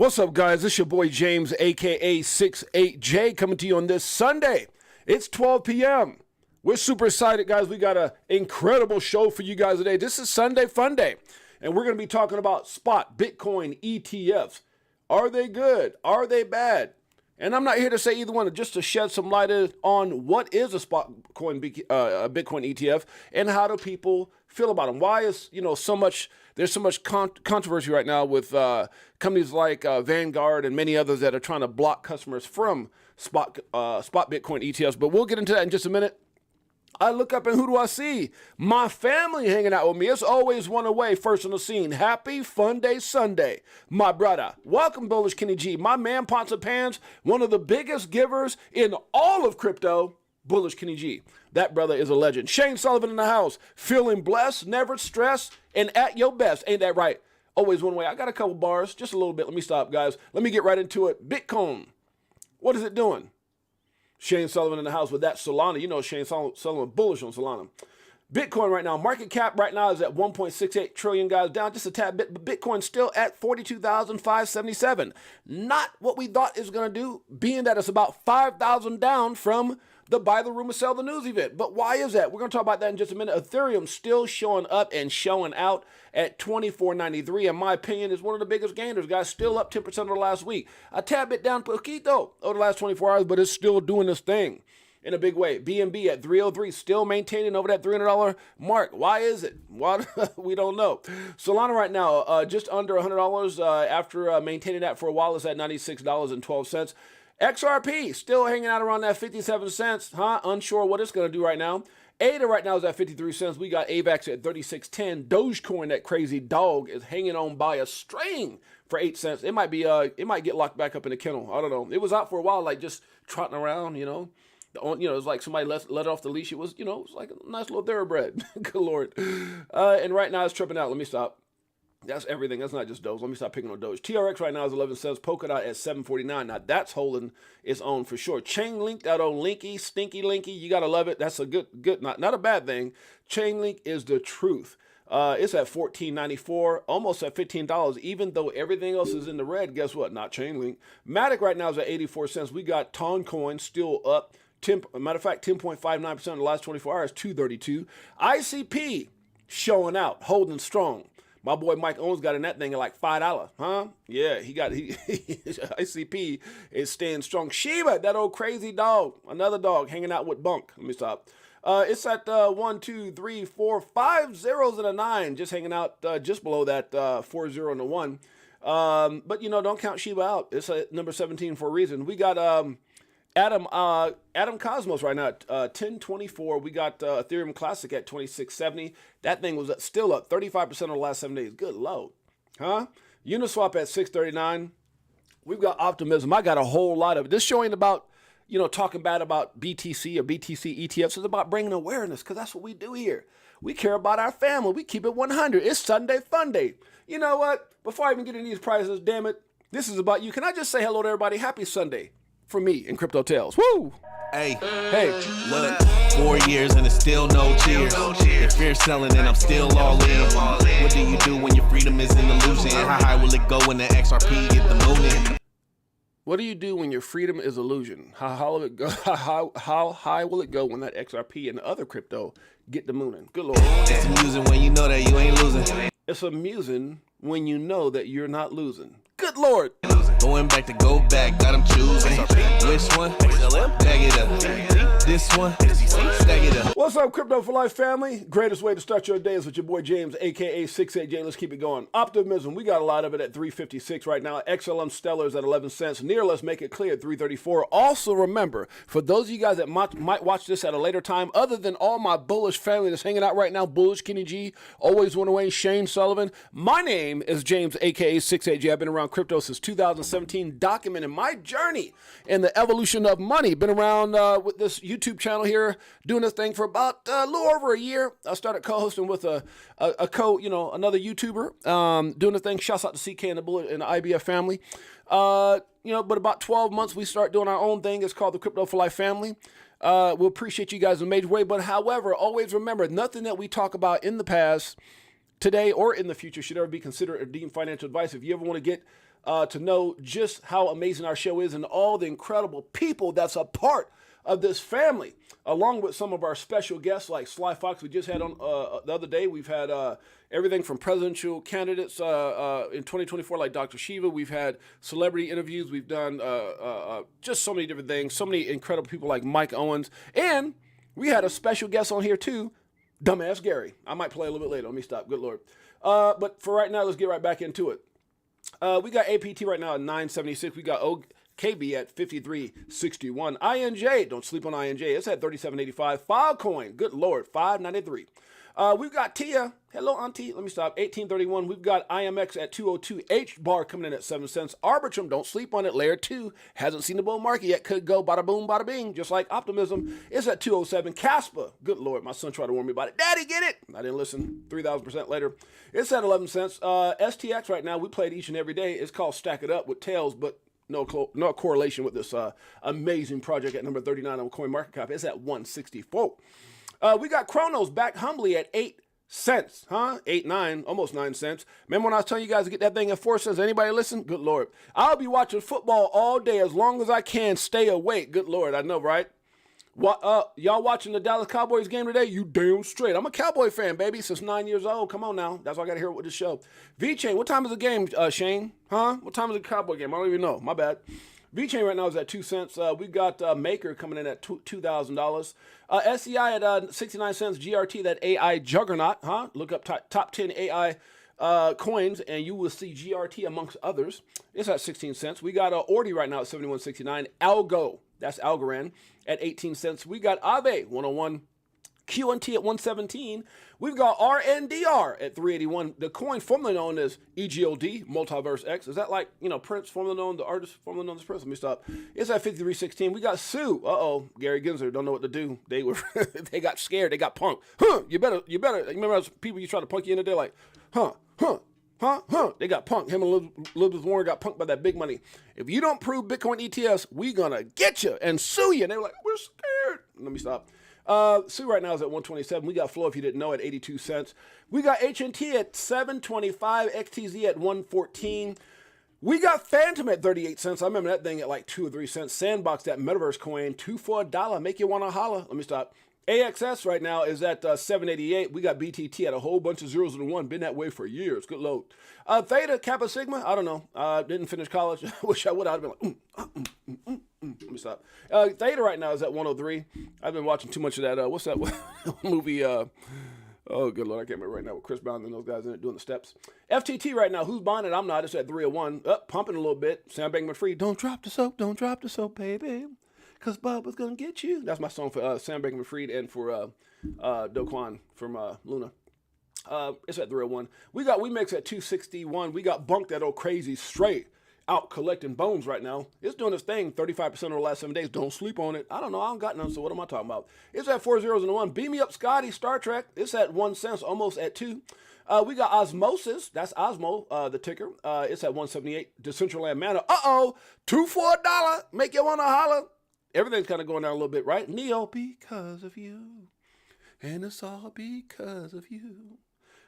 What's up, guys? It's your boy James, aka Six8Jay, coming to you on this Sunday. It's 12 p.m. We're super excited, guys. We got an incredible show for you guys today. This is Sunday Fun Day, and we're going to be talking about spot Bitcoin ETFs. Are they good? Are they bad? And I'm not here to say either one, just to shed some light on what is a spot coin, Bitcoin ETF, and how do people feel about them. Why is there's so much controversy right now with companies like Vanguard and many others that are trying to block customers from spot Bitcoin ETFs. But we'll get into that in just a minute. I look up and who do I see? My family hanging out with me. It's always one away, first on the scene. Happy Fun Day Sunday, my brother. Welcome, Bullish Kenny G. My man, Pots and Pans, one of the biggest givers in all of crypto, Bullish Kenny G. That brother is a legend. Shane Sullivan in the house, feeling blessed, never stressed, and at your best. Ain't that right? Always one way. I got a couple bars, just a little bit. Let me stop, guys. Let me get right into it. Bitcoin, what is it doing? Shane Sullivan in the house with that Solana. You know Shane Sullivan bullish on Solana. Bitcoin right now, market cap right now is at 1.68 trillion, guys, down just a tad bit, but Bitcoin's still at 42,577. Not what we thought it was going to do, being that it's about 5,000 down from the buy the rumor, sell the news event. But why is that? We're going to talk about that in just a minute. Ethereum still showing up and showing out at 24.93. In my opinion, is one of the biggest gainers, guys. Still up 10% over the last week. A tad bit down poquito over the last 24 hours, but it's still doing this thing in a big way. BNB at 303, still maintaining over that $300 mark. Why is it? Why? We don't know. Solana right now, just under $100 after maintaining that for a while. It's at $96.12. XRP still hanging out around that 57 cents, unsure what it's going to do right now. ADA right now is at 53 cents. We got AVAX at 36.10. Dogecoin, that crazy dog, is hanging on by a string for 8 cents. It might be it might get locked back up in the kennel. I don't know. It was out for a while, like just trotting around, it was like somebody let it off the leash. It was, it was like a nice little thoroughbred. Good Lord. And right now it's tripping out. Let me stop. That's everything. That's not just Doge. Let me stop picking on Doge. TRX right now is 11 cents. Polkadot at 7.49. Now that's holding its own for sure. Chainlink, that old Linky, stinky Linky, you gotta love it. That's a good, not a bad thing. Chainlink is the truth. It's at $14.94, almost at $15. Even though everything else is in the red, guess what? Not Chainlink. Matic right now is at 84 cents. We got Toncoin still up. Matter of fact, 10.59% in the last 24 hours, 232. ICP showing out, holding strong. My boy Mike Owens got in that thing at like $5, huh? Yeah, ICP is staying strong. Shiba, that old crazy dog, another dog hanging out with Bunk. Let me stop. It's at 1, 2, 3, 4, 5 zeros and a 9, just hanging out just below that 4 0 and a 1. But don't count Shiba out. It's at number 17 for a reason. We got Adam Cosmos right now at 10.24. We got Ethereum Classic at 26.70. That thing was still up 35% over the last 7 days. Good low, huh? Uniswap at 6.39. We've got Optimism. I got a whole lot of it. This show ain't about talking bad about BTC or BTC ETFs. It's about bringing awareness, because that's what we do here. We care about our family. We keep it 100. It's Sunday Fun Day. You know what? Before I even get into these prizes, damn it, this is about you. Can I just say hello to everybody? Happy Sunday for me in Crypto Tales. Woo! Hey, look, 4 years and it's still no cheers. If fear selling and I'm still all in. What do you do when your freedom is an illusion? How high will it go when the XRP get the moon in? What do you do when your freedom is illusion? How high will it go? How high will it go when that XRP and the other crypto get the moon in? Good Lord. It's amusing when you know that you ain't losing. It's amusing when you know that you're not losing. Good Lord. Going back to go back, got them choosing. Which one? Bag it up. This one? Stack it up. What's up, Crypto for Life family? Greatest way to start your day is with your boy James, aka Six8Jay. Let's keep it going. Optimism, we got a lot of it at 356 right now. XLM Stellars at 11 cents. Near, let's make it clear, at 334. Also remember, for those of you guys that might watch this at a later time, other than all my bullish family that's hanging out right now, Bullish Kenny G, always one away, Shane Sullivan. My name is James, aka Six8Jay. I've been around crypto since 2017, documenting my journey in the evolution of money. Been around with this YouTube channel here, doing this thing for about a little over a year. I started co-hosting with another YouTuber, doing the thing. Shouts out to CK and the Bullet and the IBF family. But about 12 months, we start doing our own thing. It's called the Crypto for Life family. We'll appreciate you guys in a major way. But however, always remember, nothing that we talk about in the past, today, or in the future should ever be considered or deemed financial advice. If you ever want to get to know just how amazing our show is and all the incredible people that's a part of this family, along with some of our special guests like Sly Fox we just had on the other day. We've had everything from presidential candidates in 2024 like Dr. Shiva. We've had celebrity interviews. We've done just so many different things, so many incredible people like Mike Owens. And we had a special guest on here too, Dumbass Gary. I might play a little bit later. Let me stop. Good Lord. But for right now, let's get right back into it. We got APT right now at 976. We got KB at 53.61. INJ, don't sleep on INJ. It's at 37.85. Filecoin, good Lord, 5.93. We've got TIA. Hello, Auntie. Let me stop. 18.31. We've got IMX at 202. H bar coming in at 7 cents. Arbitrum, don't sleep on it. Layer 2 hasn't seen the bull market yet. Could go bada boom, bada bing, just like Optimism. It's at 207. Casper, good Lord. My son tried to warn me about it. Daddy, get it. I didn't listen. 3,000% later. It's at 11 cents. STX right now, we played each and every day. It's called Stack It Up with Tails, but no correlation with this amazing project at number 39 on CoinMarketCap. It's at 164. We got Chronos back humbly at 8 cents, huh? 8, 9, almost 9 cents. Remember when I was telling you guys to get that thing at 4 cents? Anybody listen? Good Lord. I'll be watching football all day as long as I can stay awake. Good Lord, I know, right? What, y'all watching the Dallas Cowboys game today? You damn straight. I'm a Cowboy fan, baby, since 9 years old. Come on now. That's why I got to hear it with the show. V-Chain, what time is the game, Shane? Huh? What time is the Cowboy game? I don't even know. My bad. V-Chain right now is at 2 cents. We got Maker coming in at $2,000. SEI at 69 cents. GRT, that AI juggernaut, huh? Look up top 10 AI coins, and you will see GRT amongst others. It's at 16 cents. We got Ordi right now at 71.69. Algo, that's Algorand, at 18 cents. We got Aave 101. QNT at 117. We've got RNDR at 381. The coin formerly known as EGLD, Multiverse X. Is that like, Prince, formerly known, the artist formerly known as Prince? Let me stop. It's at 53.16. We got Sue. Gary Gensler don't know what to do. They were they got scared. They got punked. You better. You remember those people you try to punk you in the day like, They got punked. Him and Elizabeth Warren got punked by that big money. If you don't prove Bitcoin ETFs, we gonna get you and sue you. And they were like, we're scared. Let me stop. Sue right now is at 127. We got Flow, if you didn't know, at 82 cents. We got HNT at 725. XTZ at 114. We got Phantom at 38 cents. I remember that thing at like 2 or 3 cents. Sandbox, that metaverse coin, 2 for $1. Make you want to holler. Let me stop. AXS right now is at 788. We got BTT at a whole bunch of zeros and one. Been that way for years. Good load. Theta, Kappa Sigma, I don't know. Didn't finish college. Wish I would. I'd have been like, Let me stop. Theta right now is at 103. I've been watching too much of that. What's that movie? Oh, good Lord. I can't remember right now with Chris Brown and those guys in it doing the steps. FTT right now. Who's buying it? I'm not. It's at 301. Pumping a little bit. Sam Bankman-Fried. Don't drop the soap. Don't drop the soap, baby. Because Bubba's going to get you. That's my song for Sam Bankman-Fried and for Do Kwon from Luna. It's at 301. We got WeMix at 261. We got Bunk, that old crazy straight out collecting bones right now. It's doing its thing 35% over the last 7 days. Don't sleep on it. I don't know. I don't got none, so what am I talking about? It's at 4 zeros and 1. Beam me up, Scotty. Star Trek. It's at 1 cent, almost at 2. We got Osmosis. That's Osmo, the ticker. It's at 178. Decentraland Mana. 2 for $1. Make you want to holler. Everything's kind of going down a little bit, right? Neo, because of you. And it's all because of you.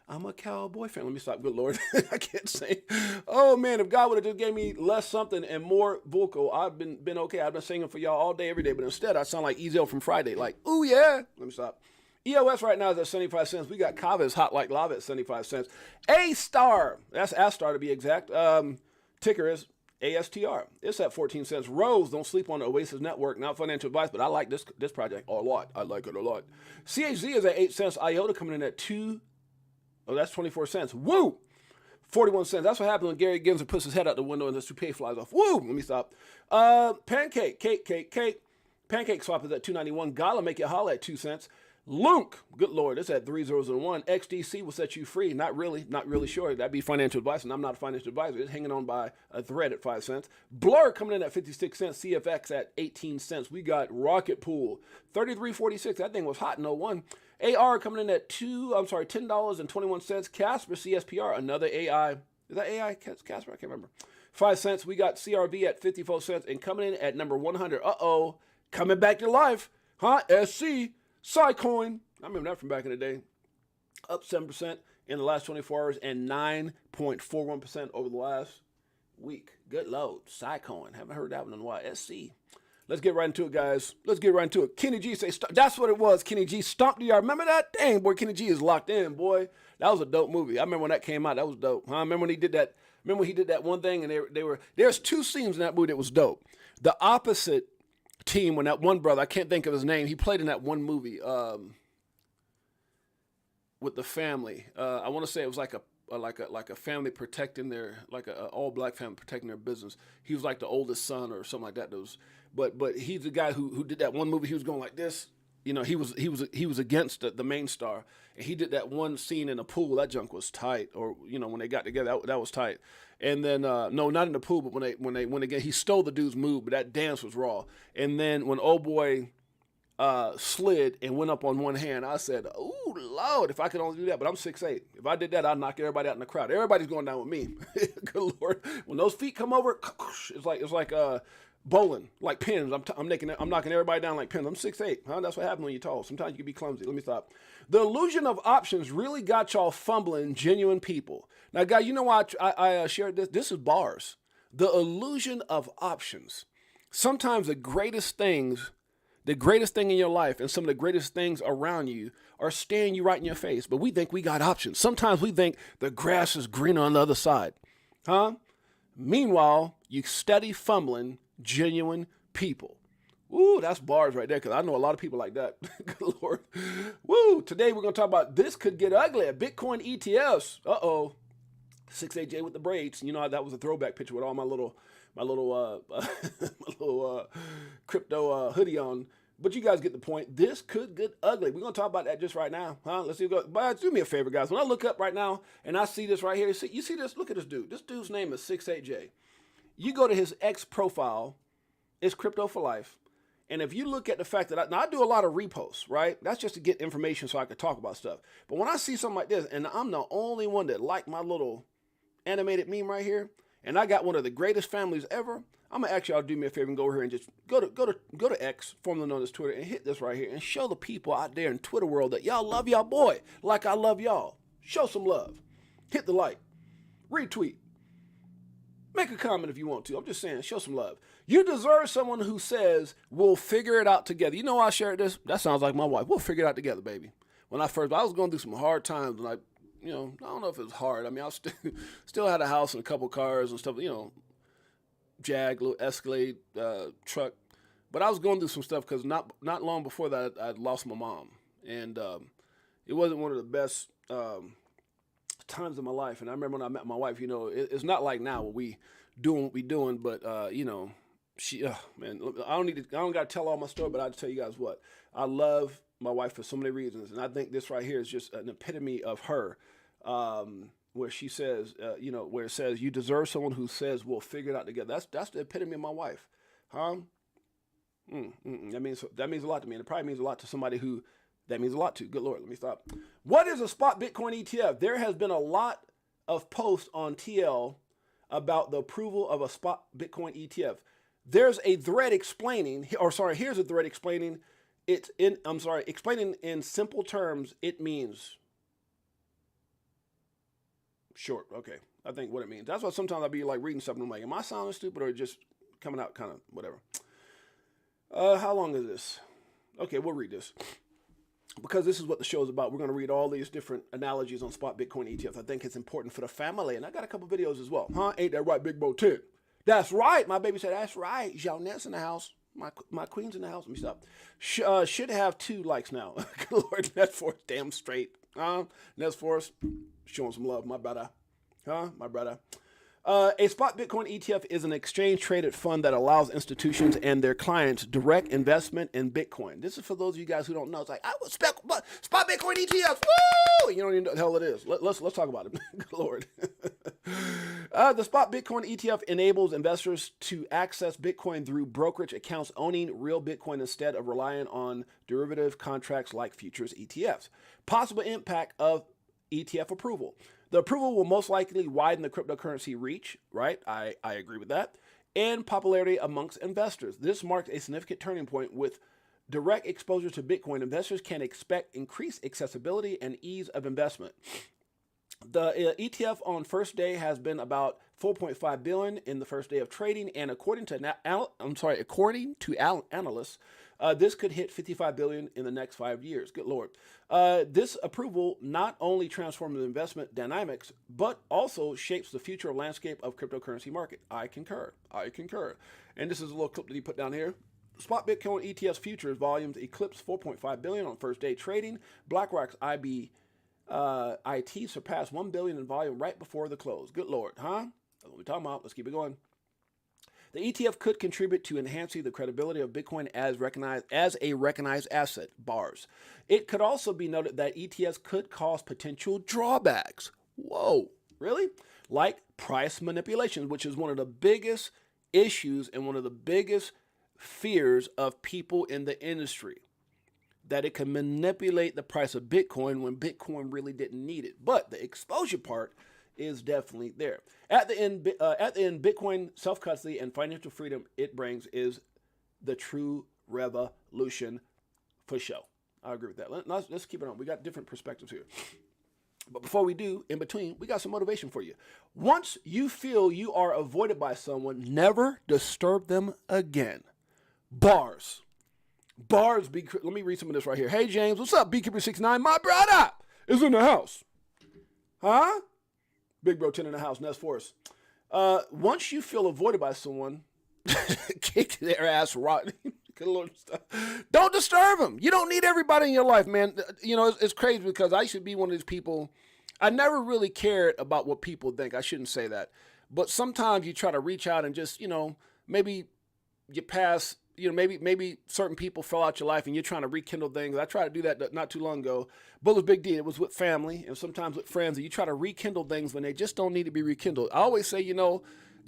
I'm a cowboy fan. Let me stop. Good Lord. I can't say. Oh, man, if God would have just gave me less something and more vocal, I've been okay. I've been singing for y'all all day, every day. But instead, I sound like Ezel from Friday. Like, ooh, yeah. Let me stop. EOS right now is at 75 cents. We got Kava's Hot Like Lava at 75 cents. A-Star. That's A-Star to be exact. Ticker is ASTR. It's at 14 cents. Rose, don't sleep on the Oasis Network. Not financial advice, but I like this project a lot. I like it a lot. CHZ is at 8 cents. IOTA coming in at 2. Oh, that's 24 cents. Woo! 41 cents. That's what happens when Gary Gensler puts his head out the window and the toupee flies off. Woo! Let me stop. Pancake. Cake. Pancake swap is at 2.91. Gala make it holla at 2 cents. Lunk, good Lord, it's at 3 zeros and 1. XDC will set you free. Not really sure. That'd be financial advice, and I'm not a financial advisor. It's hanging on by a thread at 5 cents. Blur coming in at 56 cents. CFX at 18 cents. We got Rocket Pool, 33.46. That thing was hot in 01. AR coming in at $10.21. Casper CSPR, another AI. Is that AI Casper? I can't remember. 5 cents. We got CRV at 54 cents, and coming in at number 100. Coming back to life, huh? SC. Cycoin, I remember that from back in the day, up 7% in the last 24 hours and 9.41% over the last week. Good load. Cycoin. Haven't heard that one in a while. SC. Let's get right into it, guys. Let's get right into it. Kenny G say, that's what it was. Kenny G stomped the yard. Remember that? Dang, boy, Kenny G is locked in, boy. That was a dope movie. I remember when that came out. That was dope. I remember when he did that. Remember when he did that one thing and there's two scenes in that movie that was dope. The opposite team, when that one brother, I can't think of his name, he played in that one movie with the family. I want to say it was like a family protecting their, like a all black family protecting their business. He was like the oldest son or something like that. But he's the guy who did that one movie. He was going like this. You know, he was against the main star, and he did that one scene in the pool. That junk was tight. Or you know, when they got together, that was tight. And then no, not in the pool, but when again, he stole the dude's move, but that dance was raw. And then when old boy slid and went up on one hand, I said, "Ooh, Lord, if I could only do that." But I'm 6'8". If I did that, I'd knock everybody out in the crowd. Everybody's going down with me. Good Lord, when those feet come over, it's like bowling, like pins. I'm knocking everybody down like pins. I'm 6'8", huh? That's what happens when you're tall. Sometimes you can be clumsy. Let me stop. The illusion of options really got y'all fumbling genuine people. Now, guys, you know why I shared this? This is bars. The illusion of options. Sometimes the greatest thing in your life and some of the greatest things around you are staring you right in your face. But we think we got options. Sometimes we think the grass is greener on the other side, huh? Meanwhile, you steady fumbling genuine people. Woo, that's bars right there, because I know a lot of people like that. Good Lord. Woo, today we're going to talk about this could get ugly. Bitcoin ETFs. Uh-oh. 6-8Jay with the braids. You know, that was a throwback picture with all my little crypto hoodie on. But you guys get the point. This could get ugly. We're going to talk about that just right now. Huh? Let's see. But do me a favor, guys. When I look up right now and I see this right here, you see this? Look at this dude. This dude's name is 6-8Jay. You go to his X profile, it's Crypto for Life. And if you look at the fact that I do a lot of reposts, right? That's just to get information so I could talk about stuff. But when I see something like this, and I'm the only one that like my little animated meme right here, and I got one of the greatest families ever, I'm gonna ask y'all to do me a favor and go over here and just go to X, formerly known as Twitter, and hit this right here and show the people out there in Twitter world that y'all love y'all boy like I love y'all. Show some love. Hit the like. Retweet. Make a comment if you want to. I'm just saying, show some love. You deserve someone who says, we'll figure it out together. You know why I shared this? That sounds like my wife. We'll figure it out together, baby. When I was going through some hard times, and I don't know if it was hard. I mean, I still had a house and a couple cars and stuff, Jag, little Escalade, truck. But I was going through some stuff because not long before that, I'd lost my mom. And it wasn't one of the best times of my life. And I remember when I met my wife, it's not like now where we doing what we doing, but she, man, I don't got to tell all my story, but I'll tell you guys what. I love my wife for so many reasons. And I think this right here is just an epitome of her, where she says, where it says, you deserve someone who says, we'll figure it out together. That's the epitome of my wife. Huh? That means a lot to me. And it probably means a lot to somebody who that means a lot to. Good Lord, let me stop. What is a spot Bitcoin ETF? There has been a lot of posts on TL about the approval of a spot Bitcoin ETF. There's a thread explaining, here's a thread explaining explaining in simple terms, it means short. Okay. I think what it means. That's why sometimes I'll be like reading something. I'm like, am I sounding stupid or just coming out kind of whatever? How long is this? Okay, we'll read this. Because this is what the show is about. We're going to read all these different analogies on spot Bitcoin ETFs. I think it's important for the family. And I got a couple videos as well. Huh? Ain't that right, Big Bo 10? That's right. My baby said, that's right. Jeanette's in the house. My queen's in the house. Let me stop. Should have 2 likes now. Good Lord, Netforce, damn straight. Netforce, showing some love, my brother. Huh? My brother. A spot Bitcoin ETF is an exchange-traded fund that allows institutions and their clients direct investment in Bitcoin. This is for those of you guys who don't know. It's like, I will spot Bitcoin ETFs. Woo! You don't even know what the hell it is. Let's talk about it. Good Lord. The spot Bitcoin ETF enables investors to access Bitcoin through brokerage accounts owning real Bitcoin instead of relying on derivative contracts like futures ETFs. Possible impact of ETF approval. The approval will most likely widen the cryptocurrency reach, right? I agree with that. And popularity amongst investors. This marks a significant turning point with direct exposure to Bitcoin. Investors can expect increased accessibility and ease of investment. The ETF on first day has been about 4.5 billion in the first day of trading, and according to analysts, this could hit 55 billion in the next 5 years. Good Lord. This approval not only transforms the investment dynamics, but also shapes the future landscape of cryptocurrency market. I concur. And this is a little clip that he put down here. Spot Bitcoin ETFs futures volumes eclipsed 4.5 billion on first day trading. BlackRock's IT surpassed 1 billion in volume right before the close. Good Lord, huh? That's what we're talking about. Let's keep it going. The ETF could contribute to enhancing the credibility of Bitcoin as a recognized asset, bars. It could also be noted that ETFs could cause potential drawbacks. Whoa, really? Like price manipulation, which is one of the biggest issues and one of the biggest fears of people in the industry. That it can manipulate the price of Bitcoin when Bitcoin really didn't need it. But the exposure part is definitely there. At the end, Bitcoin self-custody and financial freedom it brings is the true revolution for show. I agree with that. Let's keep it on. We got different perspectives here. But before we do, in between, we got some motivation for you. Once you feel you are avoided by someone, never disturb them again. Bars. Let me read some of this right here. Hey, James, what's up? Beekeeper69, my brother is in the house. Huh? Big bro 10 in the house, Nest Force. Once you feel avoided by someone, kick their ass rotten. Don't disturb them. You don't need everybody in your life, man. You know, it's crazy because I used to be one of these people. I never really cared about what people think. I shouldn't say that. But sometimes you try to reach out and just, maybe you pass, maybe certain people fell out your life and you're trying to rekindle things. I tried to do that not too long ago, but it was a big deal. It was with family and sometimes with friends, and you try to rekindle things when they just don't need to be rekindled. I always say,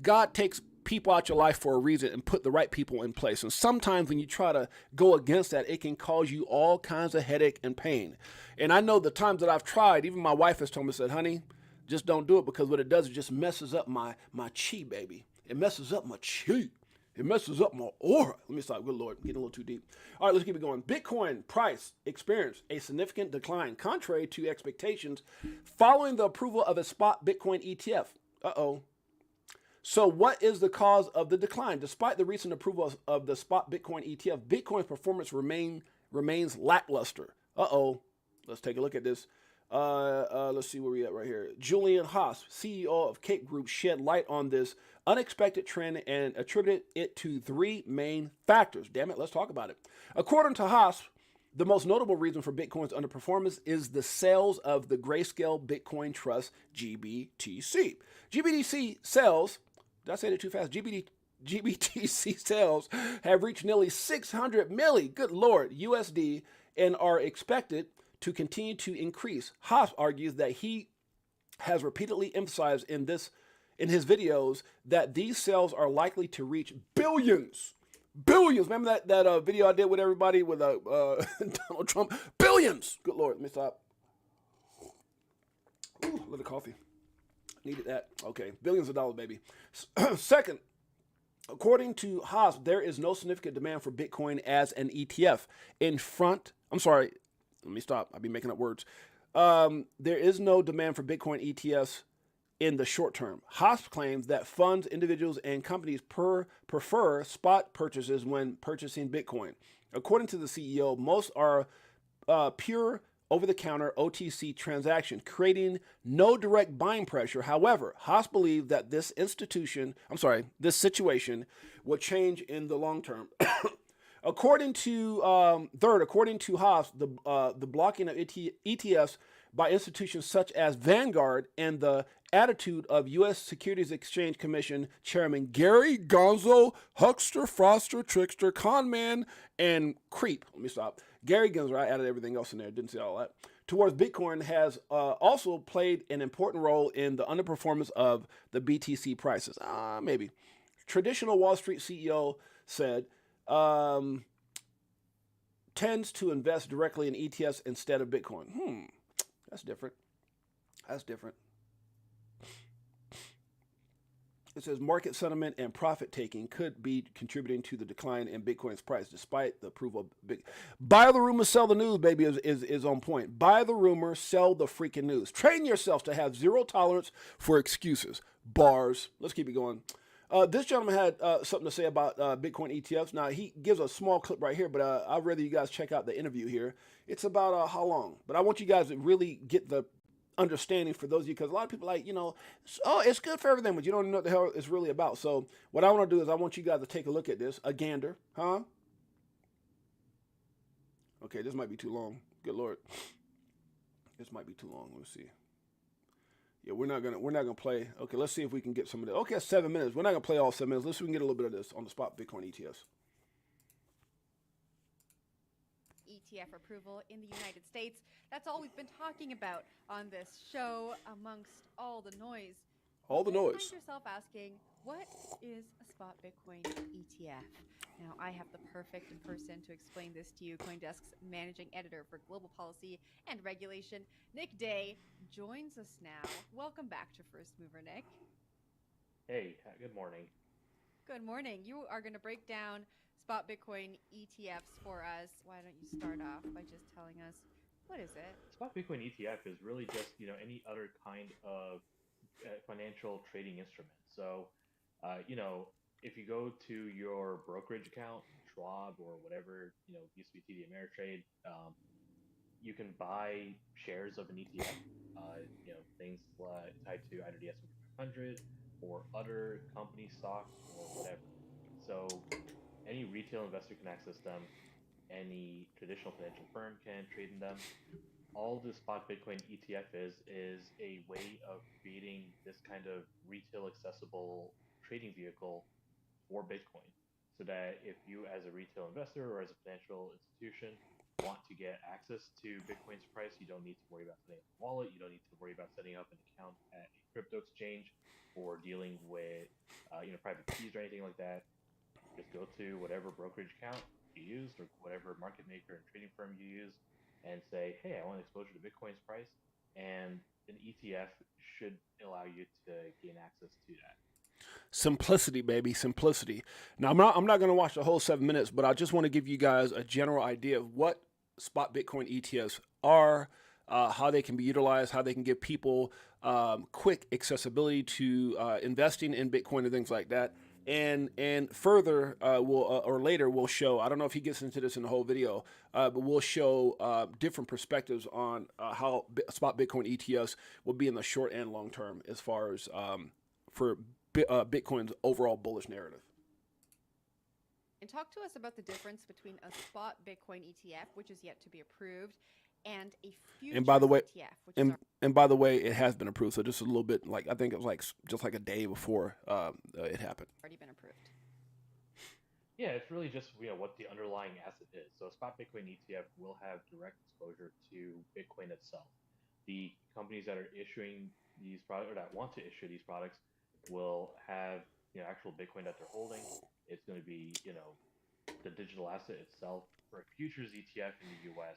God takes people out your life for a reason and put the right people in place. And sometimes when you try to go against that, it can cause you all kinds of headache and pain. And I know the times that I've tried, even my wife has told me, said, honey, just don't do it, because what it does is just messes up my chi, baby. It messes up my chi. It messes up my aura. Let me stop. Good Lord, getting a little too deep. All right, let's keep it going. Bitcoin price experienced a significant decline, contrary to expectations, following the approval of a spot Bitcoin ETF. So what is the cause of the decline? Despite the recent approval of the spot Bitcoin ETF, Bitcoin's performance remains lackluster. Let's take a look at this. Let's see where we at right here. Julian Haas, CEO of Cape Group, shed light on this unexpected trend and attributed it to three main factors. Damn it, let's talk about it. According to Haas, the most notable reason for Bitcoin's underperformance is the sales of the Grayscale Bitcoin Trust, GBTC. GBTC sales, did I say that too fast? GBTC sales have reached nearly 600 million, good Lord, USD, and are expected to continue to increase. Haas argues that he has repeatedly emphasized in his videos that these sales are likely to reach billions. Remember that video I did with everybody with Donald Trump? Billions. Good Lord, let me stop. Ooh, a little coffee. Needed that. Okay, billions of dollars, baby. Second, according to Haas, there is no significant demand for Bitcoin as an ETF. Let me stop. I'll be making up words. There is no demand for Bitcoin ETFs in the short term. Haas claims that funds, individuals, and companies prefer spot purchases when purchasing Bitcoin. According to the CEO, most are pure over-the-counter OTC transaction, creating no direct buying pressure. However, Haas believes that this situation will change in the long term. According to Haas, the blocking of ETFs by institutions such as Vanguard and the attitude of U.S. Securities Exchange Commission Chairman Gary Gonzo, huckster, froster, trickster, con man, and creep. Let me stop. Gary Gonzo, I added everything else in there, didn't say all that. Towards Bitcoin has also played an important role in the underperformance of the BTC prices. Maybe. Traditional Wall Street CEO said, tends to invest directly in ETFs instead of Bitcoin. That's different. It says market sentiment and profit taking could be contributing to the decline in Bitcoin's price, despite the approval of big. Buy the rumor, sell the news, baby, is on point. Buy the rumor, sell the freaking news. Train yourself to have zero tolerance for excuses. Bars. Let's keep it going. This gentleman had something to say about Bitcoin ETFs. Now, he gives a small clip right here, but I'd rather you guys check out the interview here. It's about how long? But I want you guys to really get the understanding for those of you, because a lot of people like, oh, it's good for everything, but you don't know what the hell it's really about. So what I want to do is I want you guys to take a look at this. A gander, huh? Okay, this might be too long. Good Lord. This might be too long. Let's see. Yeah, we're not gonna play. Okay, let's see if we can get some of this. Okay, 7 minutes. We're not gonna play all 7 minutes. Let's see if we can get a little bit of this on the spot Bitcoin ETFs. ETF approval in the United States. That's all we've been talking about on this show amongst all the noise. All the You noise. find yourself asking, what is a spot Bitcoin ETF? Now, I have the perfect person to explain this to you. CoinDesk's managing editor for global policy and regulation, Nick Day, joins us now. Welcome back to First Mover, Nick. Hey, good morning. Good morning. You are going to break down spot Bitcoin ETFs for us. Why don't you start off by just telling us, what is it? Spot Bitcoin ETF is really just, any other kind of financial trading instrument. So, if you go to your brokerage account, Schwab or whatever, used to be TD Ameritrade, you can buy shares of an ETF, things tied to either the S&P 500 or other company stocks or whatever. So any retail investor can access them. Any traditional financial firm can trade in them. All the spot Bitcoin ETF is a way of creating this kind of retail accessible trading vehicle for Bitcoin, so that if you as a retail investor or as a financial institution want to get access to Bitcoin's price, you don't need to worry about setting up a wallet. You don't need to worry about setting up an account at a crypto exchange or dealing with private keys or anything like that. Just go to whatever brokerage account you used or whatever market maker and trading firm you use and say, hey, I want exposure to Bitcoin's price, and an ETF should allow you to gain access to that. Simplicity, baby, simplicity. Now, I'm not going to watch the whole 7 minutes, but I just want to give you guys a general idea of what spot Bitcoin ETFs are, how they can be utilized, how they can give people quick accessibility to investing in Bitcoin and things like that. And further, we'll show, I don't know if he gets into this in the whole video, but we'll show different perspectives on how spot Bitcoin ETFs will be in the short and long term as far as for Bitcoin's overall bullish narrative. And talk to us about the difference between a spot Bitcoin ETF, which is yet to be approved, and a futures And by the way, ETF, which is and by the way, it has been approved. So just a little bit, I think it was just like a day before it happened. already been approved. Yeah, it's really just what the underlying asset is. So a spot Bitcoin ETF will have direct exposure to Bitcoin itself. The companies that are issuing these products or that want to issue these products will have actual Bitcoin that they're holding. It's going to be the digital asset itself. For a futures ETF in the U.S.,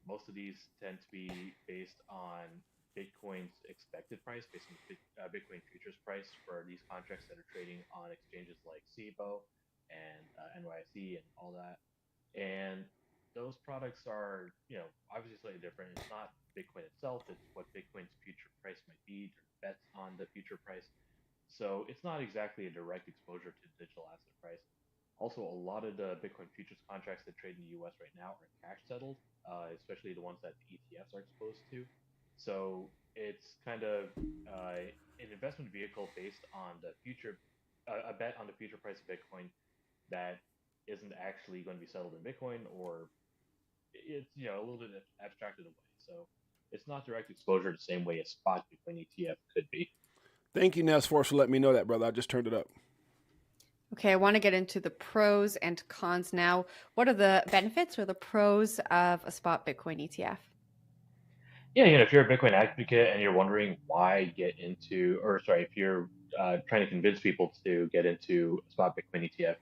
most of these tend to be based on Bitcoin's expected price, based on the Bitcoin futures price for these contracts that are trading on exchanges like CBOE and NYSE and all that. And those products are, obviously slightly different. It's not Bitcoin itself. It's what Bitcoin's future price might be. There's bets on the future price. So it's not exactly a direct exposure to digital asset price. Also, a lot of the Bitcoin futures contracts that trade in the U.S. right now are cash settled, especially the ones that the ETFs are exposed to. So it's kind of an investment vehicle based on the future, a bet on the future price of Bitcoin that isn't actually going to be settled in Bitcoin, or it's a little bit abstracted away. So it's not direct exposure the same way a spot Bitcoin ETF could be. Thank you, Ness, for letting me know that, brother. I just turned it up. Okay, I want to get into the pros and cons now. What are the benefits or the pros of a spot Bitcoin ETF? Yeah, if you're a Bitcoin advocate and you're wondering why get into, if you're trying to convince people to get into a spot Bitcoin ETF,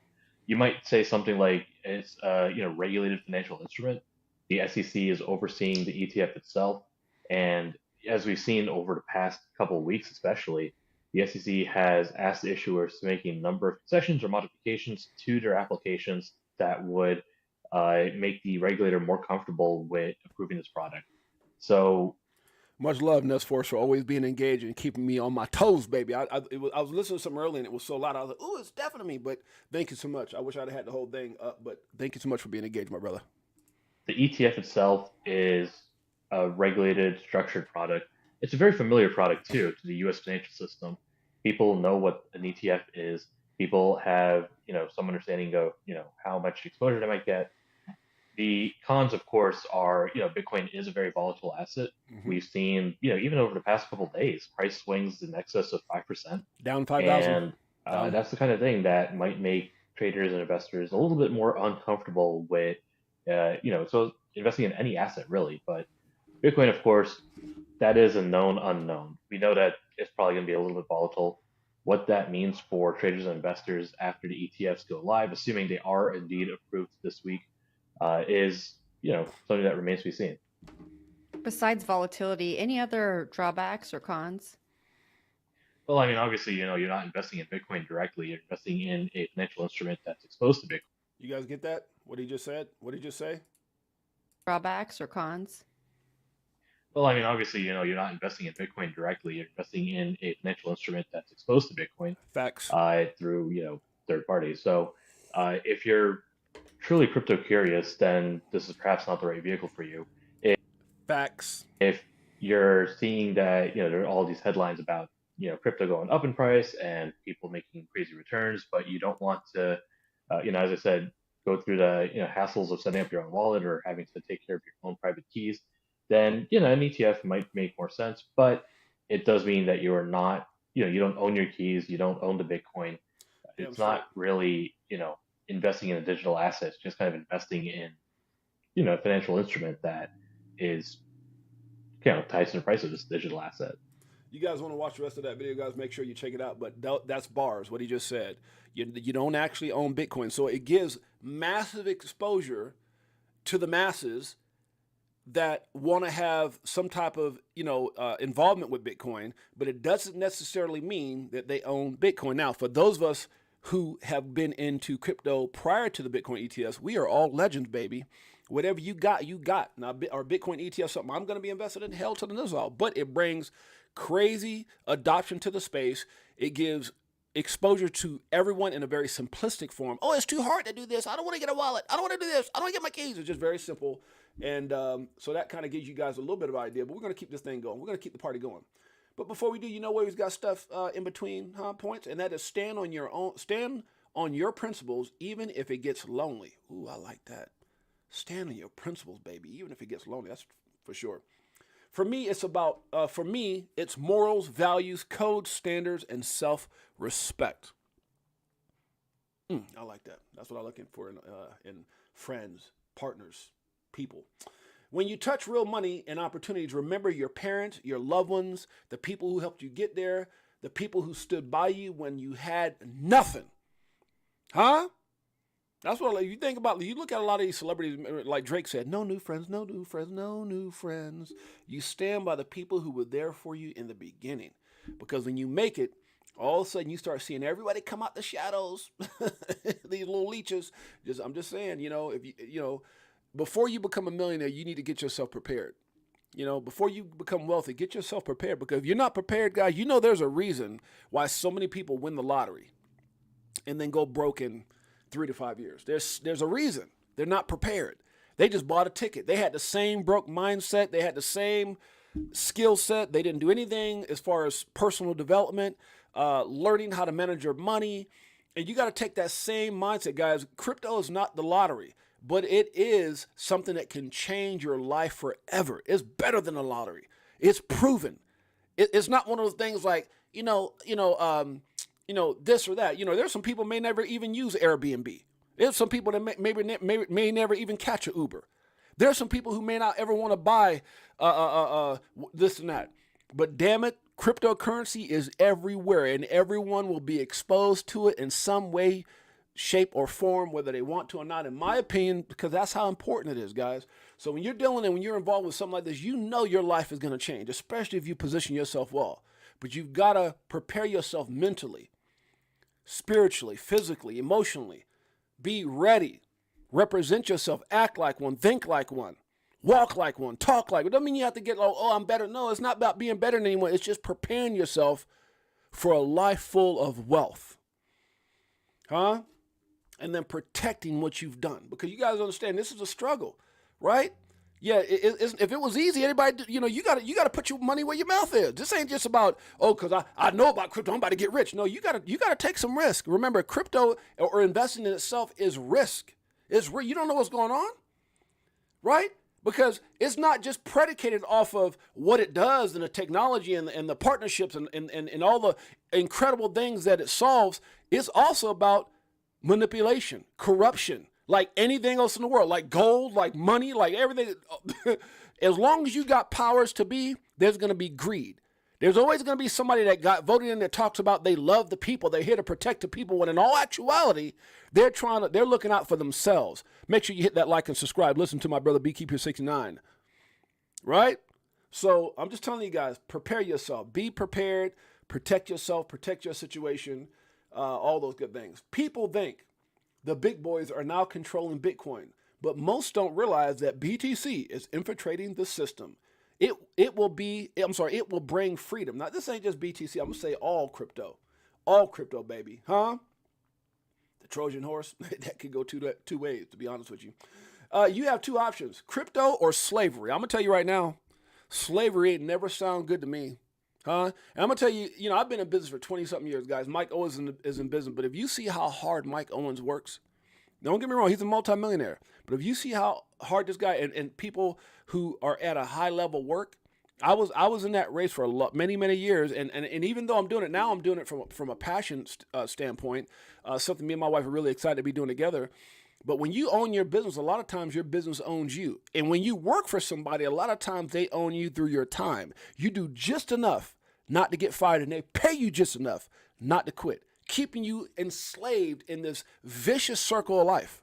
you might say something like it's regulated financial instrument. The SEC is overseeing the ETF itself, and as we've seen over the past couple of weeks, especially, the SEC has asked issuers to make a number of concessions or modifications to their applications that would make the regulator more comfortable with approving this product. So, Much love, Ness Force, for always being engaged and keeping me on my toes, baby. I was listening to something earlier and it was so loud. I was like, "Ooh, it's deafening me." But thank you so much. I wish I'd had the whole thing up, but thank you so much for being engaged, my brother. the ETF itself is a regulated, structured product. It's a very familiar product too to the U.S. financial system. People know what an ETF is. People have, some understanding of, how much exposure they might get. The cons, of course, are, Bitcoin is a very volatile asset. Mm-hmm. We've seen, even over the past couple of days, price swings in excess of 5%. Down 5,000. And that's the kind of thing that might make traders and investors a little bit more uncomfortable with, so investing in any asset really. But Bitcoin, of course, that is a known unknown. We know that it's probably going to be a little bit volatile. What that means for traders and investors after the ETFs go live, assuming they are indeed approved this week, is something that remains to be seen. Besides volatility, any other drawbacks or cons? Well, I mean, obviously, you're not investing in Bitcoin directly. You're investing in a financial instrument that's exposed to Bitcoin. You guys get that? What he just said? What did he just say? Drawbacks or cons? Well, I mean, obviously, you're not investing in Bitcoin directly. You're investing in a financial instrument that's exposed to Bitcoin Facts. through, third parties. So, if you're truly crypto curious, then this is perhaps not the right vehicle for you. Facts. If you're seeing that, there are all these headlines about, crypto going up in price and people making crazy returns, but you don't want to, as I said, go through the, hassles of setting up your own wallet or having to take care of your own private keys, then, an ETF might make more sense. But it does mean that you are not, you don't own your keys, you don't own the Bitcoin. It's not really, investing in a digital asset, it's just kind of investing in, a financial instrument that is, tied to the price of this digital asset. You guys want to watch the rest of that video, guys, make sure you check it out. But that's bars, what he just said. You don't actually own Bitcoin. So it gives massive exposure to the masses that want to have some type of, involvement with Bitcoin, but it doesn't necessarily mean that they own Bitcoin. Now, for those of us who have been into crypto prior to the Bitcoin ETFs, we are all legends, baby. Whatever you got, you got. Now, our Bitcoin ETF, something I'm going to be invested in, hell to the nizzle. But it brings crazy adoption to the space. It gives exposure to everyone in a very simplistic form. Oh, it's too hard to do this. I don't want to get a wallet. I don't want to do this. I don't want to get my keys. It's just very simple. And so that kind of gives you guys a little bit of an idea. But we're going to keep this thing going. We're going to keep the party going. But before we do, where we've got stuff in between points, and that is stand on your principles, even if it gets lonely. Ooh, I like that. Stand on your principles, baby, even if it gets lonely. That's for sure. For me, it's morals, values, code, standards, and self-respect. I like that. That's what I'm looking for in friends, partners, people. When you touch real money and opportunities, remember your parents, your loved ones, the people who helped you get there, the people who stood by you when you had nothing. Huh? That's what you think about. You look at a lot of these celebrities, like Drake said, no new friends, no new friends, no new friends. You stand by the people who were there for you in the beginning. Because when you make it, all of a sudden you start seeing everybody come out the shadows. These little leeches. I'm just saying, if before you become a millionaire, you need to get yourself prepared. Before you become wealthy, get yourself prepared. Because if you're not prepared, guys, there's a reason why so many people win the lottery and then go broke in 3 to 5 years. There's a reason. They're not prepared. They just bought a ticket. They had the same broke mindset. They had the same skill set. They didn't do anything as far as personal development, learning how to manage your money. And you got to take that same mindset, guys. Crypto is not the lottery, but it is something that can change your life forever. It's better than a lottery. It's proven. It's not one of those things like, this or that. There's some people may never even use Airbnb. There's some people that may never even catch an Uber. There's some people who may not ever want to buy this and that. But damn it, cryptocurrency is everywhere, and everyone will be exposed to it in some way, shape, or form, whether they want to or not, in my opinion, because that's how important it is, guys. So when you're dealing and when you're involved with something like this, your life is going to change, especially if you position yourself well. but you've got to prepare yourself mentally, spiritually, physically, emotionally. Be ready. Represent yourself. Act like one. Think like one. Walk like one. Talk like one. It doesn't mean you have to get, oh, I'm better. No, it's not about being better than anyone. It's just preparing yourself for a life full of wealth. Huh? And then protecting what you've done. Because you guys understand, this is a struggle, right? Yeah, if it was easy, anybody, you got to put your money where your mouth is. This ain't just about, because I know about crypto, I'm about to get rich. No, you got to take some risk. Remember, crypto or investing in itself is risk. You don't know what's going on, right? Because it's not just predicated off of what it does and the technology and the partnerships and all the incredible things that it solves. It's also about manipulation, corruption, like anything else in the world, like gold, like money, like everything. As long as you got powers to be, there's going to be greed. There's always going to be somebody that got voted in that talks about they love the people. They're here to protect the people, when in all actuality, they're looking out for themselves. Make sure you hit that like and subscribe. Listen to my brother Beekeeper69. Right? So I'm just telling you guys, prepare yourself. Be prepared. Protect yourself. Protect your situation. All those good things. People think the big boys are now controlling Bitcoin, but most don't realize that BTC is infiltrating the system. It will bring freedom. Now, this ain't just BTC. I'm going to say all crypto, baby. Huh? The Trojan horse, that could go two ways, to be honest with you. You have two options, crypto or slavery. I'm going to tell you right now, slavery ain't never sound good to me. Huh? And I'm going to tell you, I've been in business for 20-something years, guys. Mike Owens is in business, but if you see how hard Mike Owens works, don't get me wrong, he's a multimillionaire. But if you see how hard this guy and people who are at a high level work, I was in that race for many years, and even though I'm doing it now, I'm doing it from a passion standpoint, something me and my wife are really excited to be doing together. But when you own your business, a lot of times your business owns you. And when you work for somebody, a lot of times they own you through your time. You do just enough not to get fired, and they pay you just enough not to quit, keeping you enslaved in this vicious circle of life.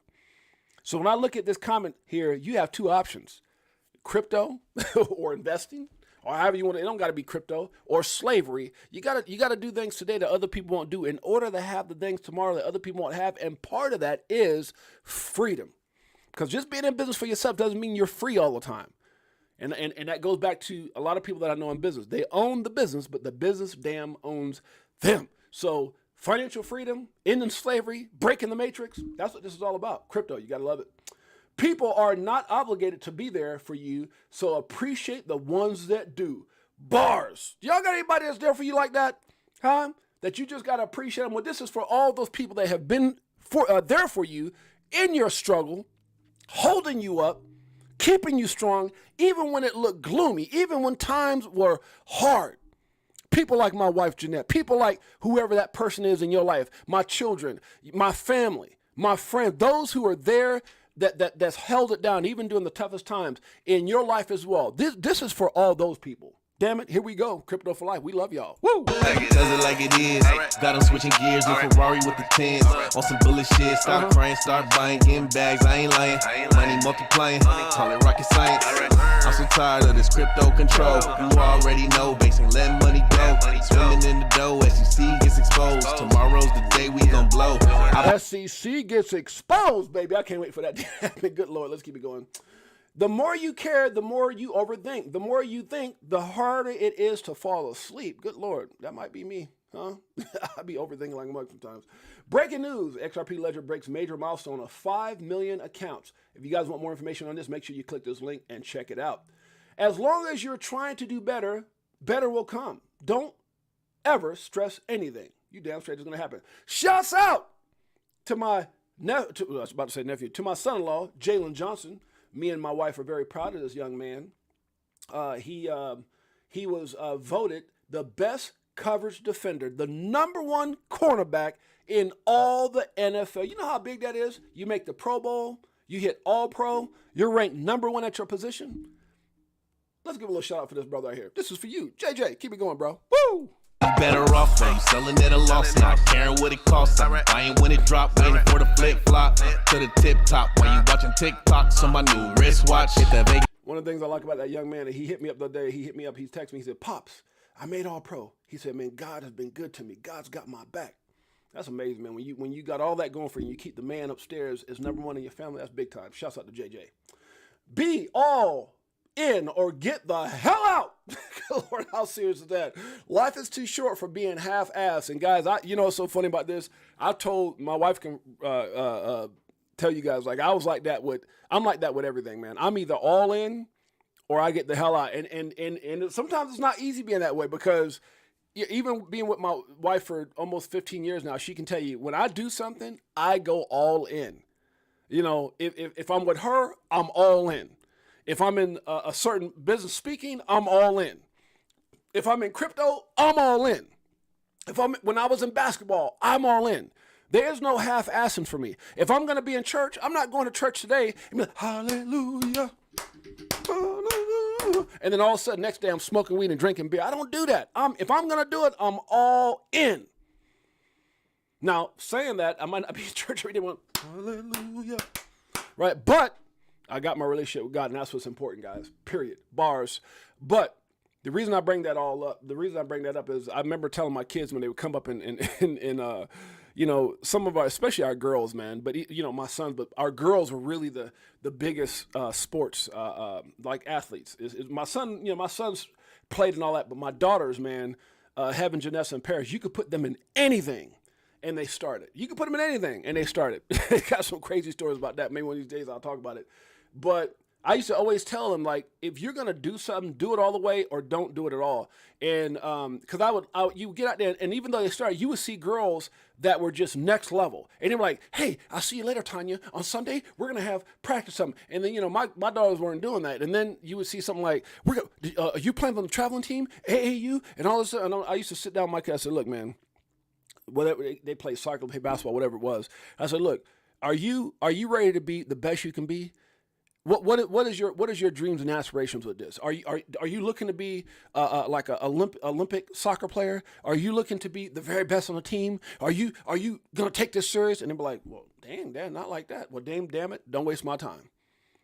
So when I look at this comment here, you have two options, crypto or investing, or however you want it. It don't got to be crypto or slavery. You got to do things today that other people won't do in order to have the things tomorrow that other people won't have. And part of that is freedom, because just being in business for yourself doesn't mean you're free all the time. And that goes back to a lot of people that I know in business. They own the business, but the business damn owns them. So financial freedom, ending slavery, breaking the matrix, that's what this is all about. Crypto, you got to love it. People are not obligated to be there for you, so appreciate the ones that do. Bars. Y'all got anybody that's there for you like that? Huh? That you just got to appreciate them? Well, this is for all those people that have been there for you in your struggle, holding you up, keeping you strong, even when it looked gloomy, even when times were hard. People like my wife, Jeanette, people like whoever that person is in your life, my children, my family, my friends, those who are there that's held it down, even during the toughest times in your life as well. This is for all those people. Damn it, here we go. Crypto for life. We love y'all. Woo! Does it like it is. Got them switching gears with Ferrari with the 10s. On some bullet shit. Start crying, start buying, getting bags. I ain't lying. Money multiplying. Call it rocket science. I'm so tired of this crypto control. You already know. Basically letting money go. Swimming in the dough. SEC gets exposed. Tomorrow's the day we gon' blow. SEC gets exposed, baby. I can't wait for that to happen. Good Lord, let's keep it going. The more you care, the more you overthink. The more you think, the harder it is to fall asleep. Good Lord, that might be me, huh? I be overthinking like a mug sometimes. Breaking news, XRP Ledger breaks major milestone of 5 million accounts. If you guys want more information on this, make sure you click this link and check it out. As long as you're trying to do better, better will come. Don't ever stress anything. You damn straight it's going to happen. Shouts out to my to my son-in-law, Jalen Johnson. Me and my wife are very proud of this young man. He was voted the best coverage defender, the #1 cornerback in all the NFL. You know how big that is? You make the Pro Bowl, you hit All-Pro, you're ranked #1 at your position. Let's give a little shout out for this brother right here. This is for you. JJ, keep it going, bro. Woo! Better off, you selling at a loss, not caring what it costs. Buying when it drop, waiting for the flip flop to the tip top. While you watching TikToks on my new wristwatch, hit that Vegas. One of the things I like about that young man, he hit me up the other day. He texted me. He said, "Pops, I made all pro. He said, man, God has been good to me. God's got my back. That's amazing, man. When you got all that going for you, you keep the man upstairs as number one in your family, that's big time. Shouts out to JJ. Be all in or get the hell out. Lord, how serious is that? Life is too short for being half-assed. And guys, you know what's so funny about this? I told my wife can tell you guys, like I'm like that with everything, man. I'm either all in or I get the hell out. And sometimes it's not easy being that way because even being with my wife for almost 15 years now, she can tell you when I do something, I go all in. You know, if I'm with her, I'm all in. If I'm in a certain business speaking, I'm all in. If I'm in crypto, I'm all in. When I was in basketball, I'm all in. There's no half-assing for me. If I'm going to be in church, I'm not going to church today and be like, hallelujah, hallelujah. And then all of a sudden, next day, I'm smoking weed and drinking beer. I don't do that. If I'm going to do it, I'm all in. Now, saying that, I might not be in church every day going, hallelujah. Right? But I got my relationship with God, and that's what's important, guys. Period. Bars. But the reason I bring that up is I remember telling my kids when they would come up and you know, some of our, especially our girls, man, but you know, my sons, but our girls were really the biggest sports like athletes. My sons played and all that, but my daughters, man, having Janessa and Paris, you could put them in anything. And they started. You can put them in anything, and they started. Got some crazy stories about that. Maybe one of these days I'll talk about it. But I used to always tell them, like, if you're gonna do something, do it all the way, or don't do it at all. And because you get out there, and even though they started, you would see girls that were just next level, and they were like, "Hey, I'll see you later, Tanya. On Sunday, we're gonna have practice something." And then my daughters weren't doing that, and then you would see something like, "Are you playing on the traveling team, AAU?" And all this. And I used to sit down with my kid. I said, "Look, man. Whatever they play soccer, play basketball, whatever it was." I said, "Look, are you ready to be the best you can be? What is your dreams and aspirations with this? Are you looking to be like an Olympic soccer player? Are you looking to be the very best on the team? Are you gonna take this serious?" And they'd be like, "Well, dang, Dad, not like that." Well, damn it, don't waste my time.